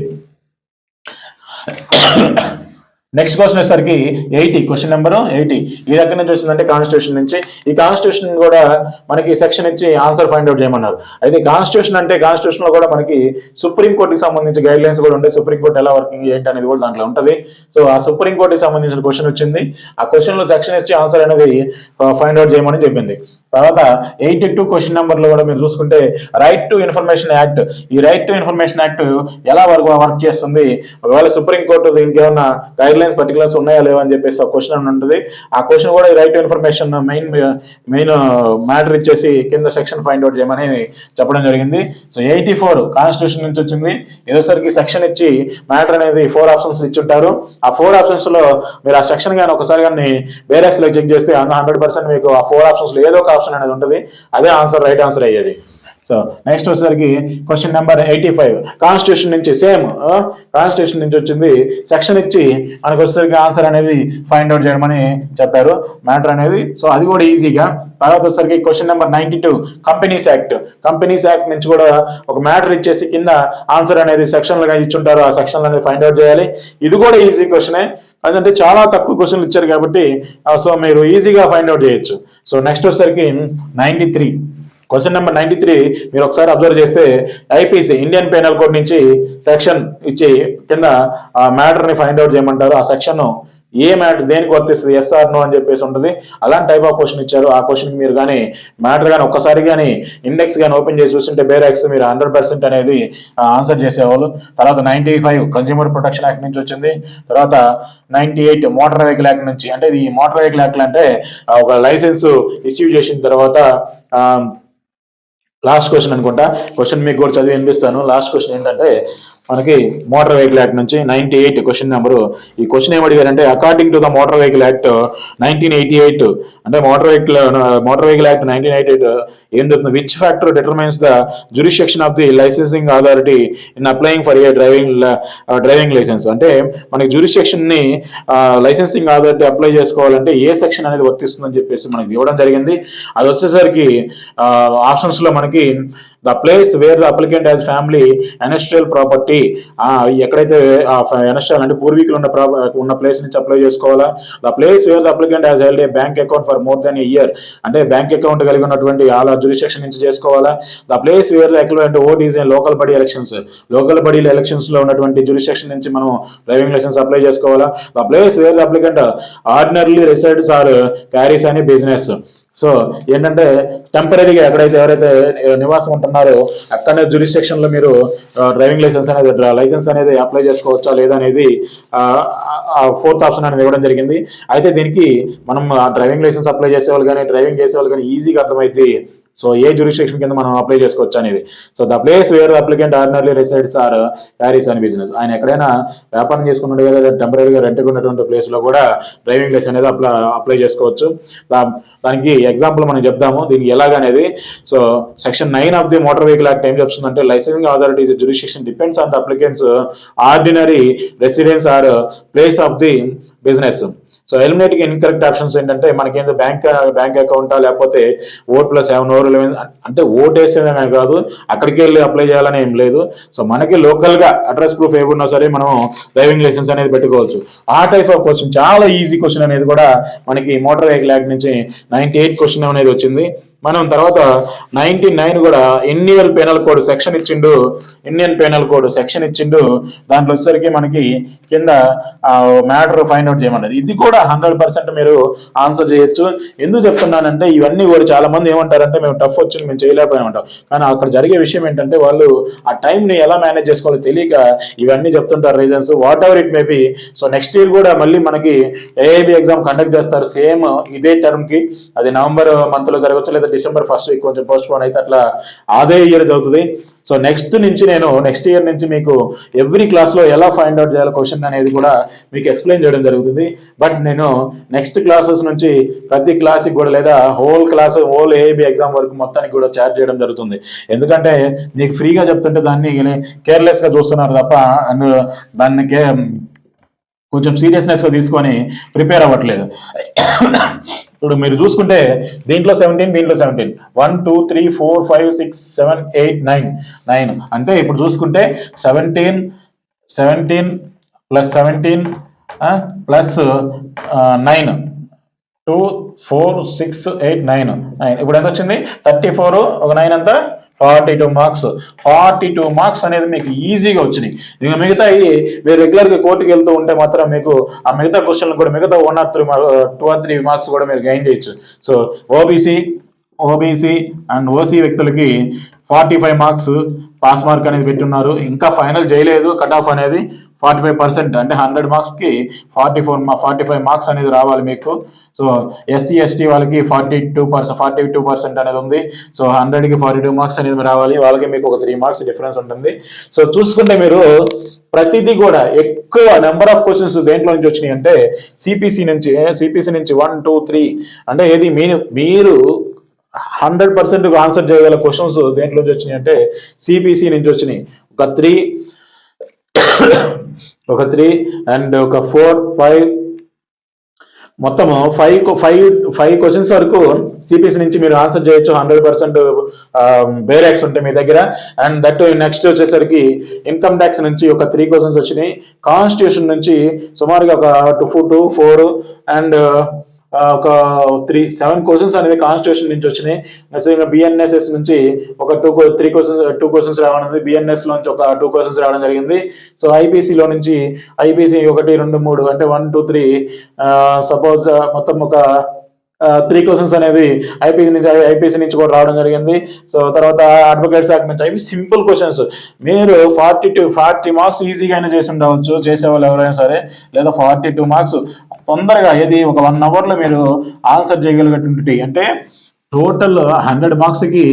నెక్స్ట్ క్వశ్చన్ వచ్చేసరికి 80 క్వశ్చన్ నెంబర్ 80. ఈ దగ్గర నుంచి వచ్చిందంటే కాన్స్టిట్యూషన్ నుంచి. ఈ కాన్స్టిట్యూషన్ కూడా మనకి సెక్షన్ ఇచ్చి ఆన్సర్ ఫైండ్ అవుట్ చేయమన్నారు. అయితే కాన్స్టిట్యూషన్ అంటే కాన్స్టిట్యూషన్ లో కూడా మనకి సుప్రీం కోర్టుకి సంబంధించి గైడ్ లైన్స్ కూడా ఉంటాయి, సుప్రీం కోర్టు ఎలా వర్కింగ్ ఏంటి అనేది కూడా దాంట్లో ఉంటుంది. సో ఆ సుప్రీం కోర్టుకి సంబంధించిన క్వశ్చన్ వచ్చింది, ఆ క్వశ్చన్ లో సెక్షన్ ఇచ్చి ఆన్సర్ అనేది ఫైండ్ అవుట్ చేయమని చెప్పింది. తర్వాత 82 క్వశ్చన్ నెంబర్ లో కూడా మీరు చూసుకుంటే రైట్ టు ఇన్ఫర్మేషన్ యాక్ట్. ఈ రైట్ టు ఇన్ఫర్మేషన్ యాక్ట్ ఎలా వర్క్ చేస్తుంది, ఒకవేళ సుప్రీం కోర్టు దీనికి ఏమన్నా గైడ్ లైన్స్ పర్టికులర్స్ ఉన్నాయా లేవా అని చెప్పేసి ఒక క్వశ్చన్ ఉంటుంది. ఆ క్వశ్చన్ కూడా ఈ right to information main matter ఇచ్చేసి కింద సెక్షన్ ఫైండ్ అవుట్ చేయమని చెప్పడం జరిగింది. సో 84 కాన్స్టిట్యూషన్ నుంచి వచ్చింది. ఏదోసరికి సెక్షన్ ఇచ్చి మ్యాటర్ అనేది 4 ఆప్షన్స్ ఇచ్చుంటారు. ఆ 4 ఆప్షన్స్ లో మీరు ఆ సెక్షన్ కానీ ఒకసారి కానీ బేరెక్స్ లో చెక్ చేస్తే 100% మీకు ఆ 4 ఆప్షన్స్ లో ఏదో ఒక ఆప్షన్ అనేది ఉంటుంది, అదే ఆన్సర్ రైట్ ఆన్సర్ అయ్యేది. సో నెక్స్ట్ వచ్చేసరికి క్వశ్చన్ నెంబర్ 85 కాన్స్టిట్యూషన్ నుంచి, సేమ్ కాన్స్టిట్యూషన్ నుంచి వచ్చింది, సెక్షన్ ఇచ్చి మనకు వచ్చేసరికి ఆన్సర్ అనేది ఫైండ్ అవుట్ చేయమని చెప్పారు మ్యాటర్ అనేది. సో అది కూడా ఈజీగా. తర్వాత వచ్చేసరికి question number 92 companies act. Companies act నుంచి కూడా ఒక మ్యాటర్ ఇచ్చేసి కింద ఆన్సర్ అనేది సెక్షన్లుగా ఇచ్చుంటారు, ఆ సెక్షన్ అనేది ఫైండ్ అవుట్ చేయాలి. ఇది కూడా ఈజీ క్వశ్చనే, అదంటే చాలా తక్కువ క్వశ్చన్లు ఇచ్చారు కాబట్టి సో మీరు ఈజీగా ఫైండ్ అవుట్ చేయొచ్చు. సో నెక్స్ట్ వచ్చేసరికి 93 క్వశ్చన్ నెంబర్ 93 మీరు ఒకసారి అబ్జర్వ్ చేస్తే ఐపీసీ ఇండియన్ పీనల్ కోడ్ నుంచి సెక్షన్ ఇచ్చి కింద ఆ మ్యాటర్ ని ఫైండ్ అవుట్ చేయమంటారు. ఆ సెక్షన్ ఏ మ్యాటర్ దేనికి వర్తిస్తుంది, ఎస్ ఆర్ నో అని చెప్పేసి ఉంటుంది. అలాంటి టైప్ ఆఫ్ క్వశ్చన్ ఇచ్చారు. ఆ క్వశ్చన్ మీరు కానీ మ్యాటర్ కానీ ఒక్కసారి కానీ ఇండెక్స్ కానీ ఓపెన్ చేసి చూస్తుంటే బేరెక్స్ మీరు 100% అనేది ఆన్సర్ చేసేవాళ్ళు. తర్వాత 95 కన్స్యూమర్ ప్రొటెక్షన్ యాక్ట్ నుంచి వచ్చింది. తర్వాత 98 మోటార్ వెహికల్ యాక్ట్ నుంచి. అంటే ఈ మోటార్ వెహికల్ యాక్ట్ అంటే ఒక లైసెన్స్ ఇష్యూ చేసిన తర్వాత లాస్ట్ క్వశ్చన్ అనుకుంటా, క్వశ్చన్ మీకు కూడా చదివి వినిపిస్తాను. లాస్ట్ క్వశ్చన్ ఏంటంటే మనకి మోటార్ వెహికల్ యాక్ట్ నుంచి 98 క్వశ్చన్ నెంబరు. ఈ క్వశ్చన్ ఏమడిగారంటే according to the motor vehicle act 1988, అంటే మోటార్ వెహికల్ యాక్ట్ 1988 ఏం చెప్తుంది, which factor determines the jurisdiction of the licensing authority in applying for a driving licence. అంటే మనకి జ్యూరిస్డిక్షన్ ని లైసెన్సింగ్ అథారిటీ అప్లై చేసుకోవాలంటే ఏ సెక్షన్ అనేది వర్తిస్తుందని చెప్పేసి మనకి ఇవ్వడం జరిగింది. అది వచ్చేసరికి ఆప్షన్స్ లో మనకి the place where the applicant as family industrial property, ఎక్కడైతే ఇన్డస్ట్రియల్ అంటే పూర్వీకులు ఉన్న ప్లేస్ నుంచి అప్లై చేసుకోవాలా. The place where the applicant as held a bank account for more than A year, అంటే బ్యాంక్ అకౌంట్ కలిగి ఉన్నటువంటి ఆ జ్యూరిస్డిక్షన్ నుంచి చేసుకోవాలా. The place where the applicant vote is in local body elections, local body elections లో ఉన్నటువంటి జ్యూరిస్డిక్షన్ నుంచి మనం డ్రైవింగ్ లైసెన్స్ అప్లై చేసుకోవాలా. The place where the applicant ordinarily residents are carries అని బిజినెస్. సో ఏంటంటే టెంపరీగా ఎక్కడైతే ఎవరైతే నివాసం ఉంటున్నారో అక్కడనే జ్యూరిస్డిక్షన్ లో మీరు డ్రైవింగ్ లైసెన్స్ అనేది అప్లై చేసుకోవచ్చా లేదా అనేది 4th ఆప్షన్ అనేది ఇవ్వడం జరిగింది. అయితే దీనికి మనం డ్రైవింగ్ లైసెన్స్ అప్లై చేసేవాళ్ళు కానీ డ్రైవింగ్ చేసేవాళ్ళు కానీ ఈజీగా అర్థమైంది. సో ఏ జ్యూరిస్డిక్షన్ కింద మనం అప్లై చేసుకోవచ్చు అనేది. So the place where applicant ordinarily residents are carries అని బిజినెస్. ఆయన ఎక్కడైనా వ్యాపారం చేసుకున్నట్టు కదా టెంపరీగా రెంట్గా ఉన్నటువంటి ప్లేస్ లో కూడా డ్రైవింగ్ లైసెన్స్ అనేది అప్లై చేసుకోవచ్చు. దానికి ఎగ్జాంపుల్ మనం చెప్దాము దీనికి ఎలాగనేది. So section 9 of the motor vehicle act ఏం చెప్తుందంటే licensing authorities jurisdiction depends on the applicant's ordinary residence or place of the business. So eliminating incorrect options ఏంటంటే మనకేందో బ్యాంక్ అకౌంటా లేకపోతే ఓట్+7 అంటే ఓట్ వేసేదనే కాదు, అక్కడికి వెళ్ళి అప్లై చేయాలని ఏం లేదు. సో మనకి లోకల్ గా అడ్రస్ ప్రూఫ్ ఏమున్నా సరే మనం డ్రైవింగ్ లైసెన్స్ అనేది పెట్టుకోవచ్చు. ఆ టైప్ ఆఫ్ క్వశ్చన్ చాలా ఈజీ క్వశ్చన్ అనేది కూడా మనకి మోటార్ వెహికల్ యాక్ట్ నుంచి 98 క్వశ్చన్ అనేది వచ్చింది. మనం తర్వాత 99 కూడా ఇండియన్ పెనల్ కోడ్ సెక్షన్ ఇచ్చిండు. ఇండియన్ పెనల్ కోడ్ సెక్షన్ ఇచ్చిండు. దాంట్లో వచ్చేసరికి మనకి కింద మ్యాటర్ ఫైండ్ అవుట్ చేయమన్నారు. ఇది కూడా 100% మీరు ఆన్సర్ చేయొచ్చు. ఎందుకు చెప్తున్నానంటే ఇవన్నీ కూడా చాలా మంది ఏమంటారంటే మేము టఫ్ వచ్చింది మేము చేయలేకపోయామంటాం. కానీ అక్కడ జరిగే విషయం ఏంటంటే వాళ్ళు ఆ టైంని ఎలా మేనేజ్ చేసుకోవాలో తెలియక ఇవన్నీ చెప్తుంటారు reasons what ever it may be. So next year కూడా మళ్ళీ మనకి ఏఐబి ఎగ్జామ్ కండక్ట్ చేస్తారు సేమ్ ఇదే టర్మ్ కి. అది నవంబర్ మంత్ లో జరగచ్చు లేదా డిసెంబర్ ఫస్ట్ వీక్ కొంచెం పోస్ట్ పోన్ అయితే అట్లా అదే ఇయర్ చదువుతుంది. సో నెక్స్ట్ ఇయర్ నుంచి మీకు ఎవ్రీ క్లాస్లో ఎలా ఫైండ్ అవుట్ చేయాలో క్వశ్చన్ అనేది కూడా మీకు ఎక్స్ప్లెయిన్ చేయడం జరుగుతుంది. బట్ నేను నెక్స్ట్ క్లాసెస్ నుంచి ప్రతి క్లాస్కి కూడా లేదా హోల్ ఏఐబి ఎగ్జామ్ వరకు మొత్తానికి కూడా చార్జ్ చేయడం జరుగుతుంది. ఎందుకంటే మీకు ఫ్రీగా చెప్తుంటే దాన్ని కేర్లెస్గా చూస్తున్నారు తప్ప దాన్ని కొంచెం సీరియస్నెస్గా తీసుకొని ప్రిపేర్ అవ్వట్లేదు. ఇప్పుడు మీరు చూసుకుంటే దీంట్లో 17 దీంట్లో 17 1 2 3 4 5 6 7 8 9 అంటే ఇప్పుడు చూసుకుంటే 17 ప్లస్ 17 ప్లస్ 9 2 4 6 8 9 ఇప్పుడు ఎంత వచ్చింది 34 ఒక 9 అంతా 42 మార్క్స్. 42 మార్క్స్ అనేది మీకు ఈజీగా వచ్చినాయి. ఇక మిగతా మీరు రెగ్యులర్గా కోర్టుకి వెళ్తూ ఉంటే మాత్రం మీకు ఆ మిగతా క్వశ్చన్లు కూడా మిగతా 2 or 3 మార్క్స్ కూడా మీరు గెయిన్ చేయొచ్చు. సో ఓబీసీ అండ్ ఓసీ వ్యక్తులకి 45 మార్క్స్ పాస్ మార్క్ అనేది పెట్టున్నారు. ఇంకా ఫైనల్ చేయలేదు కట్ ఆఫ్ అనేది. 45% అంటే 100 మార్క్స్కి 45 మార్క్స్ అనేది రావాలి మీకు. సో ఎస్సీ ఎస్టీ వాళ్ళకి 42% అనేది ఉంది. సో 100కి 42 మార్క్స్ అనేది రావాలి. వాళ్ళకి మీకు ఒక 3 మార్క్స్ డిఫరెన్స్ ఉంటుంది. సో చూసుకుంటే మీరు ప్రతిదీ కూడా ఎక్కువ నెంబర్ ఆఫ్ క్వశ్చన్స్ దేంట్లో నుంచి వచ్చినాయి అంటే సిపిసి నుంచి 1 2 3 అంటే ఏది మీరు 100% ఆన్సర్ చేయగల క్వశ్చన్స్ దేంట్లో నుంచి వచ్చినాయి అంటే సిపిసి నుంచి వచ్చినాయి. ఒక 3 అండ్ ఒక 4 5 మొత్తం 5 క్వశ్చన్స్ వరకు సిపిసి నుంచి మీరు ఆన్సర్ చేయొచ్చు. 100% బేరాక్స్ ఉంటాయి మీ దగ్గర. అండ్ దట్ నెక్స్ట్ వచ్చేసరికి ఇన్కమ్ ట్యాక్స్ నుంచి ఒక 3 క్వశ్చన్స్ వచ్చినాయి. కాన్స్టిట్యూషన్ నుంచి సుమారుగా ఒక 2 4 అండ్ ఒక 7 క్వశ్చన్స్ అనేది కాన్స్టిట్యూషన్ నుంచి వచ్చినాయి. బిఎన్ఎస్ఎస్ నుంచి ఒక 2 క్వశ్చన్స్ రావడం, బిఎన్ఎస్ నుంచి ఒక 2 క్వశ్చన్స్ రావడం జరిగింది. సో ఐపీసీలో నుంచి ఐపీసీ 1 2 3 అంటే 1 2 3 సపోజ్ మొత్తం ఒక 3 క్వశ్చన్స్ అనేది ఐపీసీ నుంచి కూడా రావడం జరిగింది. సో తర్వాత అడ్వకేట్స్ యాక్ట్ నుంచి అవి సింపుల్ క్వశ్చన్స్. మీరు 40 మార్క్స్ ఈజీగా అయినా చేసి ఉండవచ్చు చేసేవాళ్ళు ఎవరైనా సరే, లేదా 42 మార్క్స్ తొందరగా ఏది ఒక 1 అవర్లో మీరు ఆన్సర్ చేయగలిగేటువంటి అంటే టోటల్ 100 మార్క్స్కి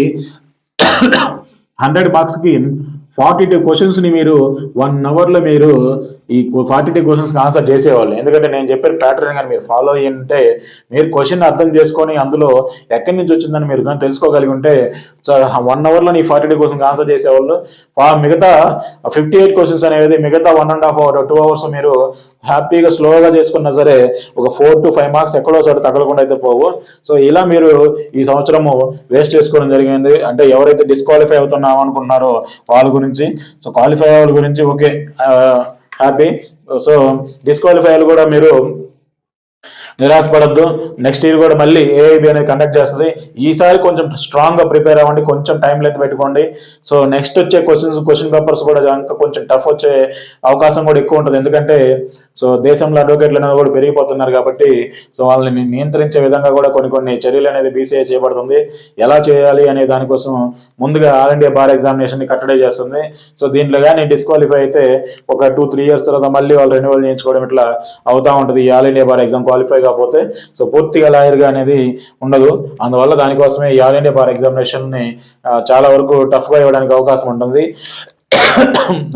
42 క్వశ్చన్స్ని మీరు 1 అవర్లో మీరు ఈ 42 క్వశ్చన్స్కి ఆన్సర్ చేసేవాళ్ళు. ఎందుకంటే నేను చెప్పే ప్యాటర్న్ కానీ మీరు ఫాలో అయ్యి ఉంటే మీరు క్వశ్చన్ అర్థం చేసుకొని అందులో ఎక్కడి నుంచి వచ్చిందని మీరు కానీ తెలుసుకోగలిగి ఉంటే 1 అవర్లో నీ 42 క్వశ్చన్కి ఆన్సర్ చేసేవాళ్ళు. మిగతా 58 క్వశ్చన్స్ అనేది మిగతా 1.5 hour 2 hours మీరు హ్యాపీగా స్లోగా చేసుకున్నా సరే ఒక 4 to 5 మార్క్స్ ఎక్కడో చోట తగలకుండా అయితే పోవు. సో ఇలా మీరు ఈ సంవత్సరము వేస్ట్ చేసుకోవడం జరిగింది. అంటే ఎవరైతే డిస్క్వాలిఫై అవుతున్నాం అనుకుంటున్నారో వాళ్ళ గురించి, సో క్వాలిఫై వాళ్ళ గురించి ఓకే హ్యాపీ. సో డిస్క్వాలిఫై కూడా మీరు నిరాశపడద్దు. నెక్స్ట్ ఇయర్ కూడా మళ్ళీ ఏఐబి అనేది కండక్ట్ చేస్తుంది. ఈసారి కొంచెం స్ట్రాంగ్గా ప్రిపేర్ అవ్వండి, కొంచెం టైం లెంత్ పెట్టుకోండి. సో నెక్స్ట్ వచ్చే క్వశ్చన్ పేపర్స్ కూడా ఇంకా కొంచెం టఫ్ వచ్చే అవకాశం కూడా ఎక్కువ ఉంటుంది. ఎందుకంటే సో దేశంలో అడ్వకేట్లు అనేది కూడా పెరిగిపోతున్నారు కాబట్టి సో వాళ్ళని నియంత్రించే విధంగా కూడా కొన్ని చర్యలు అనేది బీసీఐ చేపడుతుంది. ఎలా చేయాలి అనే దానికోసం ముందుగా ఆల్ ఇండియా బార్ ఎగ్జామినేషన్ కట్టడి చేస్తుంది. సో దీంట్లో కానీ డిస్క్వాలిఫై అయితే ఒక 2-3 years తర్వాత మళ్ళీ వాళ్ళు రెన్యువల్ చేయించుకోవడం ఇట్లా అవుతా ఉంటుంది. ఈ all India bar exam qualify కాకపోతే. సో పూర్తిగా లాయర్గా అనేది ఉండదు. అందువల్ల దానికోసమే ఈ ఆల్ ఇండియా బార్ ఎగ్జామినేషన్ని చాలా వరకు టఫ్గా ఇవ్వడానికి అవకాశం ఉంటుంది.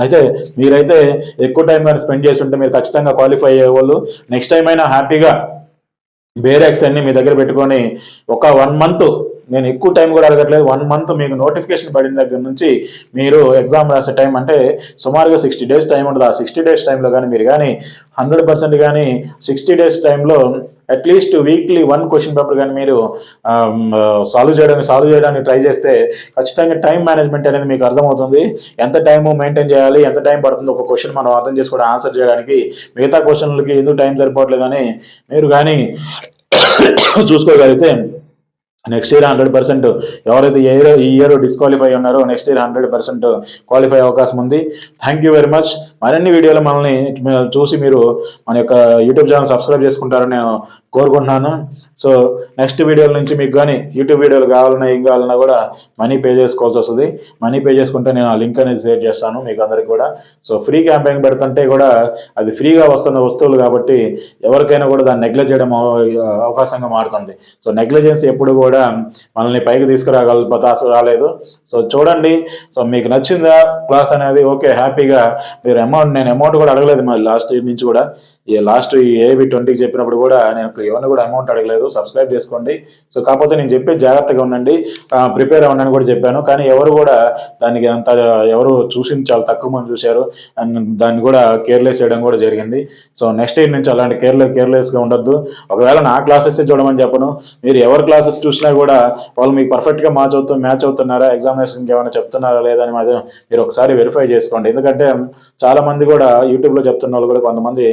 అయితే మీరైతే ఎక్కువ టైం కానీ స్పెండ్ చేసి ఉంటే మీరు ఖచ్చితంగా క్వాలిఫై అయ్యే వాళ్ళు. నెక్స్ట్ టైం అయినా హ్యాపీగా బేరెక్స్ అన్ని మీ దగ్గర పెట్టుకొని ఒక 1 మంత్, నేను ఎక్కువ టైం కూడా అడగట్లేదు, 1 మంత్ మీకు నోటిఫికేషన్ పడిన దగ్గర నుంచి మీరు ఎగ్జామ్ రాసే టైం అంటే సుమారుగా 60 డేస్ టైం ఉంటుంది. ఆ 60 డేస్ టైంలో కానీ మీరు కానీ 100% కానీ 60 డేస్ టైంలో అట్లీస్ట్ వీక్లీ 1 క్వశ్చన్ పేపర్ కానీ మీరు సాల్వ్ చేయడానికి ట్రై చేస్తే ఖచ్చితంగా టైం మేనేజ్మెంట్ అనేది మీకు అర్థమవుతుంది. ఎంత టైం మెయింటైన్ చేయాలి, ఎంత టైం పడుతుంది ఒక క్వశ్చన్ మనం అర్థం చేసుకోవడం, ఆన్సర్ చేయడానికి. మిగతా క్వశ్చన్లకి ఎందుకు టైం సరిపోవట్లేదని మీరు కానీ చూసుకోగలిగితే నెక్స్ట్ ఇయర్ 100% ఎవరైతే ఈ ఇయర్ డిస్క్వాలిఫై ఉన్నారో నెక్స్ట్ ఇయర్ 100% క్వాలిఫై అవకాశం ఉంది. Thank you very much. మరిన్ని వీడియోలు మనల్ని చూసి మీరు మన యొక్క యూట్యూబ్ ఛానల్ సబ్స్క్రైబ్ చేసుకుంటారని నేను కోరుకుంటున్నాను. సో నెక్స్ట్ వీడియోల నుంచి మీకు కానీ యూట్యూబ్ వీడియోలు కావాలన్నా ఏం కావాలన్నా కూడా మనీ పే చేసుకోవాల్సి వస్తుంది. మనీ పే చేసుకుంటే నేను ఆ లింక్ అనేది షేర్ చేస్తాను మీకు అందరికి కూడా. సో ఫ్రీ క్యాంపెయిన్ పెడుతుంటే కూడా అది ఫ్రీగా వస్తున్న వస్తువులు కాబట్టి ఎవరికైనా కూడా దాన్ని నెగ్లెక్ట్ చేయడం అవకాశంగా మారుతుంది. సో నెగ్లిజెన్స్ ఎప్పుడు కూడా మనల్ని పైకి తీసుకురాగలిగితే అసలు రాలేదు. సో చూడండి, సో మీకు నచ్చిందా క్లాస్ అనేది? ఓకే, హ్యాపీగా మీరు నేను అమౌంట్ కూడా అడగలేదు మరి లాస్ట్ ఇయర్ నుంచి కూడా. లాస్ట్ ఏబీ 20కి చెప్పినప్పుడు కూడా నేను ఎవరిని కూడా అమౌంట్ అడగలేదు. సబ్స్క్రైబ్ చేసుకోండి. సో కాకపోతే నేను చెప్పే జాగ్రత్తగా ఉండండి, ప్రిపేర్ అవ్వండి కూడా చెప్పాను. కానీ ఎవరు కూడా దానికి అంత ఎవరు చూసింది చాలా తక్కువ మంది చూశారు అండ్ దాన్ని కూడా కేర్లెస్ చేయడం కూడా జరిగింది. సో నెక్స్ట్ ఇయర్ నుంచి అలాంటి కేర్లెస్గా ఉండొద్దు. ఒకవేళ నా క్లాసెస్ చూడమని చెప్పను, మీరు ఎవరి క్లాసెస్ చూసినా కూడా వాళ్ళు మీకు పర్ఫెక్ట్గా మ్యాచ్ అవుతున్నారా, ఎగ్జామినేషన్కి ఏమైనా చెప్తున్నారా లేదా అని మాత్రం మీరు ఒకసారి వెరిఫై చేసుకోండి. ఎందుకంటే చాలా మంది కూడా యూట్యూబ్లో చెప్తున్న వాళ్ళు కూడా కొంతమంది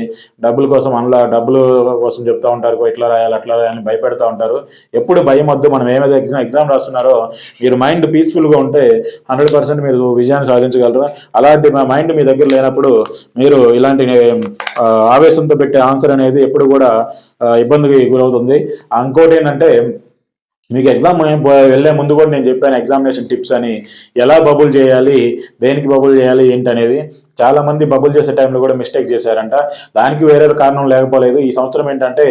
డబ్బుల కోసం చెప్తా ఉంటారు, ఇట్లా రాయాలి అట్లా రాయాలని భయపెడతా ఉంటారు. ఎప్పుడు భయం వద్దు. మనం ఏమైతే ఎగ్జామ్ రాస్తున్నారో మీరు మైండ్ పీస్ఫుల్గా ఉంటే 100% మీరు విజయాన్ని సాధించగలరు. అలాంటి మైండ్ మీ దగ్గర లేనప్పుడు మీరు ఇలాంటి ఆవేశంతో పెట్టే ఆన్సర్ అనేది ఎప్పుడు కూడా ఇబ్బందికి గురవుతుంది. ఇంకోటి ఏంటంటే మీకు ఎగ్జామ్ వెళ్ళే ముందు కూడా నేను చెప్పాను ఎగ్జామినేషన్ టిప్స్ అని, ఎలా బబుల్ చేయాలి, దేనికి బబుల్ చేయాలి ఏంటి అనేది. చాలా మంది బబుల్ చేసే టైంలో కూడా మిస్టేక్ చేశారంట. దానికి వేరే కారణం లేకపోలేదు. ఈ సంవత్సరం ఏంటంటే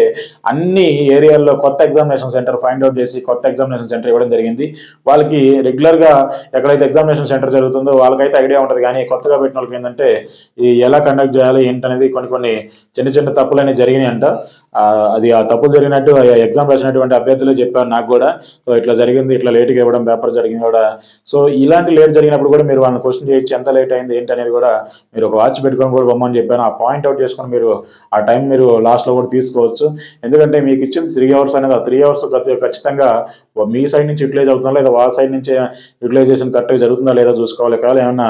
అన్ని ఏరియాల్లో కొత్త ఎగ్జామినేషన్ సెంటర్ ఫైండ్ అవుట్ చేసి కొత్త ఎగ్జామినేషన్ సెంటర్ ఇవ్వడం జరిగింది. వాళ్ళకి రెగ్యులర్గా ఎక్కడైతే ఎగ్జామినేషన్ సెంటర్ జరుగుతుందో వాళ్ళకైతే ఐడియా ఉంటుంది. కానీ కొత్తగా పెట్టిన వాళ్ళకి ఏంటంటే ఈ ఎలా కండక్ట్ చేయాలి ఏంటనేది కొన్ని చిన్న తప్పులు అనేవి జరిగినాయి అంట. అది ఆ తప్పులు జరిగినట్టు ఎగ్జామ్ రాసినటువంటి అభ్యర్థులే చెప్పారు నాకు కూడా. సో ఇట్లా జరిగింది, ఇట్లా లేట్గా ఇవ్వడం పేపర్ జరిగింది కూడా. సో ఇలాంటి లేట్ జరిగినప్పుడు కూడా మీరు వాళ్ళని క్వశ్చన్ చేయొచ్చు, ఎంత లేట్ అయింది ఏంటి అనేది కూడా మీరు ఒక వాచ్ పెట్టుకొని కూడా బొమ్మని చెప్పాను. ఆ పాయింట్ అవుట్ చేసుకొని మీరు ఆ టైం మీరు లాస్ట్లో కూడా తీసుకోవచ్చు. ఎందుకంటే మీకు ఇచ్చిన 3 hours అనేది ఆ 3 hours ఖచ్చితంగా మీ సైడ్ నుంచి యూటిలైజ్ అవుతుందా లేదా వాళ్ళ సైడ్ నుంచి యూటిలైజేషన్ కరెక్ట్గా జరుగుతుందా లేదా చూసుకోవాలి. కావాలి ఏమైనా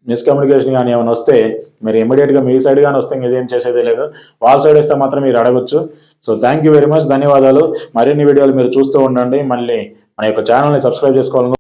మిస్కమ్యూనికేషన్ కానీ ఏమైనా వస్తే మీరు ఇమీడియట్గా మీ సైడ్ కానీ వస్తే ఇదేం చేసేదే లేదు. వాళ్ళ సైడ్ వస్తే మాత్రం మీరు అడగచ్చు. So thank you very much, ధన్యవాదాలు. మరిన్ని వీడియోలు మీరు చూస్తూ ఉండండి. మళ్ళీ మన యొక్క ఛానల్ని సబ్స్క్రైబ్ చేసుకోవాలని